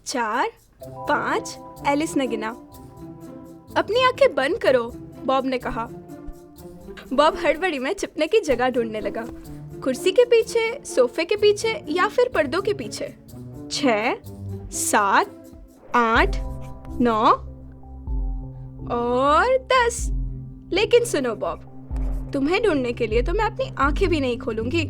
चार, 5, एलिस ने गिना। अपनी आंखें बंद करो, बॉब ने कहा। बॉब हड़बड़ी में छिपने की जगह ढूंढने लगा। कुर्सी के पीछे, सोफे के पीछे या फिर पर्दों के पीछे। 6, 7, 8, 9 और 10। लेकिन सुनो बॉब, तुम्हें ढूंढने के लिए तो मैं अपनी आंखें भी नहीं खोलूंगी।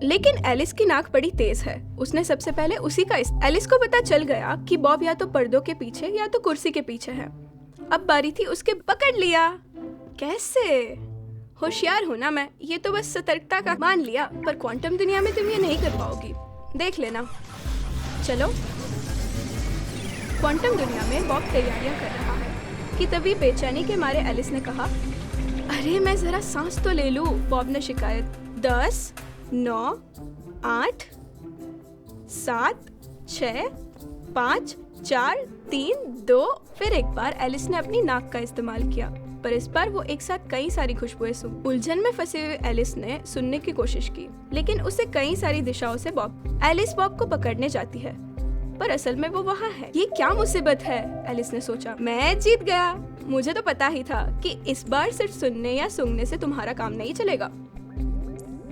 लेकिन एलिस की नाक बड़ी तेज है। उसने सबसे पहले उसी का एलिस को पता चल गया कि बॉब या तो पर्दों के पीछे या तो कुर्सी के पीछे है। अब बारी थी उसके। पकड़ लिया। कैसे? होशियार हूं ना मैं, ये तो बस सतर्कता का मान लिया, पर क्वांटम दुनिया में तुम ये नहीं कर पाओगी, देख लेना। चलो। क्वांटम दुनिया में बॉब तैयारियां कर रहा है कि तभी बेचैनी के मारे एलिस ने कहा, अरे मैं जरा सांस तो ले लूं। बॉब ने शिकायत। 10, 9, 8, 7, 6, 5, 4, 3, 2। फिर एक बार एलिस ने अपनी नाक का इस्तेमाल किया, पर इस बार वो एक साथ कई सारी खुशबुएं सुन। उलझन में फंसे हुए एलिस ने सुनने की कोशिश की, लेकिन उसे कई सारी दिशाओं से एलिस बॉब को पकड़ने जाती है, पर असल में वो वहाँ है। ये क्या मुसीबत है? एलिस ने सोचा। मैं जीत गया। मुझे तो पता ही था कि इस बार सिर्फ सुनने या सूंघने से तुम्हारा काम नहीं चलेगा।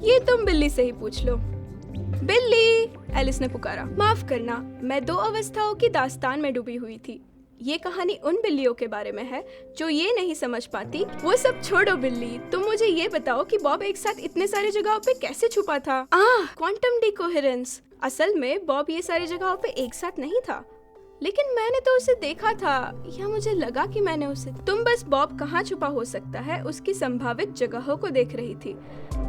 ये तुम बिल्ली से ही पूछ लो। बिल्ली, एलिस ने पुकारा। माफ करना, मैं 2 अवस्थाओं की दास्तान में डूबी हुई थी। ये कहानी उन बिल्लियों के बारे में है जो ये नहीं समझ पाती। वो सब छोड़ो बिल्ली, तुम मुझे ये बताओ कि बॉब एक साथ इतने सारे जगहों पे कैसे छुपा था? क्वांटम डिकोहेरेंस। असल में बॉब ये सारी जगहों पे एक साथ नहीं था, लेकिन मैंने तो उसे देखा था, या मुझे लगा कि मैंने उसे। तुम बस बॉब कहाँ छुपा हो सकता है उसकी संभावित जगहों को देख रही थी,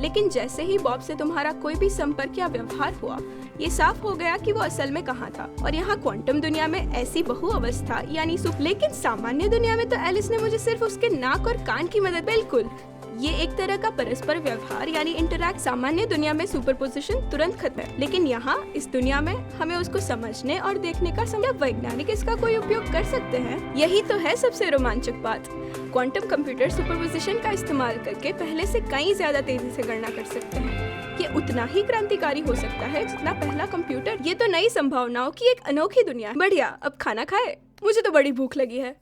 लेकिन जैसे ही बॉब से तुम्हारा कोई भी संपर्क या व्यवहार हुआ, ये साफ हो गया कि वो असल में कहाँ था। और यहाँ क्वांटम दुनिया में ऐसी बहु अवस्था यानी लेकिन सामान्य दुनिया में तो एलिस ने मुझे सिर्फ उसके नाक और कान की मदद। बिल्कुल, ये एक तरह का परस्पर व्यवहार यानी इंटरैक्ट। सामान्य दुनिया में सुपरपोजिशन तुरंत खत्म है, लेकिन यहाँ इस दुनिया में हमें उसको समझने और देखने का समय। वैज्ञानिक इसका कोई उपयोग कर सकते हैं। यही तो है सबसे रोमांचक बात। क्वांटम कंप्यूटर सुपरपोजिशन का इस्तेमाल करके पहले से कई ज्यादा तेजी से गणना कर सकते हैं। ये उतना ही क्रांतिकारी हो सकता है जितना पहला कंप्यूटर। ये तो नई संभावनाओं की एक अनोखी दुनिया है। बढ़िया, अब खाना खाए? मुझे तो बड़ी भूख लगी है।